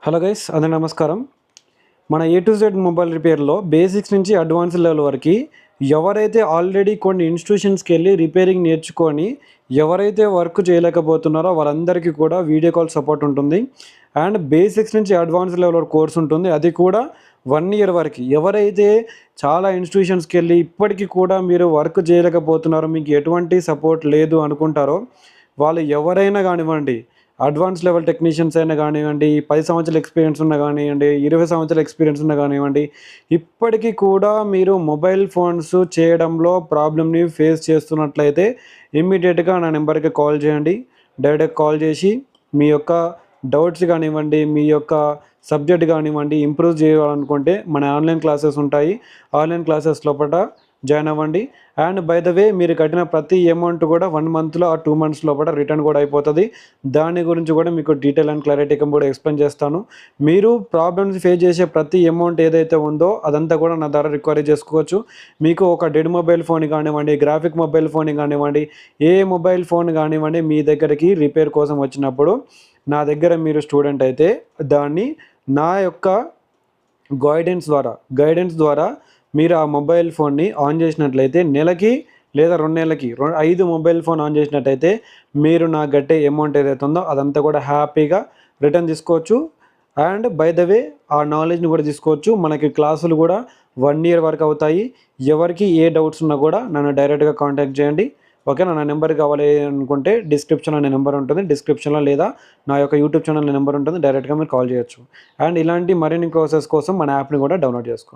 Hello guys, అందరికీ నమస్కారం. మన A to Z mobile రిపేర్లో basics నుంచి అడ్వాన్స్ లెవెల్ వరకు ఎవరైతే ఆల్రెడీ కొన్ని ఇన్స్టిట్యూషన్స్కి వెళ్ళి రిపేరింగ్ నేర్చుకొని ఎవరైతే వర్క్ చేయలేకపోతున్నారో వాళ్ళందరికీ కూడా వీడియో కాల్ సపోర్ట్ ఉంటుంది. అండ్ బేసిక్స్ నుంచి అడ్వాన్స్ లెవెల్ వరకు కోర్స్ ఉంటుంది. అది కూడా 1 ఇయర్ వరకు. ఎవరైతే చాలా ఇన్స్టిట్యూషన్స్కి వెళ్ళి ఇప్పటికీ కూడా మీరు వర్క్ చేయలేకపోతున్నారో, మీకు ఎటువంటి సపోర్ట్ లేదు అనుకుంటారో, వాళ్ళు ఎవరైనా కానివ్వండి, అడ్వాన్స్ లెవెల్ టెక్నీషియన్స్ అయినా కానివ్వండి, 10 సంవత్సరాల ఎక్స్పీరియన్స్ ఉన్న కానివ్వండి, 20 సంవత్సరాల ఎక్స్పీరియన్స్ ఉన్న కానివ్వండి, ఇప్పటికీ కూడా మీరు మొబైల్ ఫోన్స్ చేయడంలో ప్రాబ్లమ్ని ఫేస్ చేస్తున్నట్లయితే ఇమ్మీడియట్గా నా నెంబర్కి కాల్ చేయండి. డైరెక్ట్గా కాల్ చేసి మీ యొక్క డౌట్స్ కానివ్వండి, మీ యొక్క సబ్జెక్ట్ కానివ్వండి ఇంప్రూవ్ చేయాలనుకుంటే మన ఆన్లైన్ క్లాసెస్ ఉంటాయి. ఆన్లైన్ క్లాసెస్ లోపల జాయిన్ అవ్వండి. అండ్ బై ద వే, మీరు కట్టిన ప్రతి అమౌంట్ కూడా 1 మంత్లో ఆ 2 మంత్స్ లోపల రిటర్న్ కూడా అయిపోతుంది. దాని గురించి కూడా మీకు డీటెయిల్ అండ్ క్లారిటీగా కూడా ఎక్స్ప్లెయిన్ చేస్తాను. మీరు ప్రాబ్లమ్స్ ఫేస్ చేసే ప్రతి అమౌంట్ ఏదైతే ఉందో అదంతా కూడా నా ద్వారా రికవరీ చేసుకోవచ్చు. మీకు ఒక డెడ్ మొబైల్ ఫోన్ కానివ్వండి, గ్రాఫిక్ మొబైల్ ఫోన్ కానివ్వండి, ఏ మొబైల్ ఫోన్ కానివ్వండి మీ దగ్గరికి రిపేర్ కోసం వచ్చినప్పుడు నా దగ్గర మీరు స్టూడెంట్ అయితే దాన్ని నా యొక్క గైడెన్స్ ద్వారా మీరు ఆ మొబైల్ ఫోన్ని ఆన్ చేసినట్లయితే నెలకి లేదా 2 నెలలకి 5 మొబైల్ ఫోన్ ఆన్ చేసినట్టయితే మీరు నాకు కట్టే అమౌంట్ ఏదైతే ఉందో అదంతా కూడా హ్యాపీగా రిటర్న్ తీసుకోవచ్చు. అండ్ బై ద వే, ఆ నాలెడ్జ్ని కూడా తీసుకోవచ్చు. మనకి క్లాసులు కూడా 1 ఇయర్ వరకు అవుతాయి. ఎవరికి ఏ డౌట్స్ ఉన్నా కూడా నన్ను డైరెక్ట్గా కాంటాక్ట్ చేయండి. ఓకేనా. నా నెంబర్ కావాలి అనుకుంటే డిస్క్రిప్షన్లో నా నెంబర్ ఉంటుంది. డిస్క్రిప్షన్లో లేదా నా యొక్క యూట్యూబ్ ఛానల్ నెంబర్ ఉంటుంది. డైరెక్ట్గా మీరు కాల్ చేయొచ్చు. అండ్ ఇలాంటి మరిన్ని కోర్సెస్ కోసం మన యాప్ని కూడా డౌన్లోడ్ చేసుకోండి.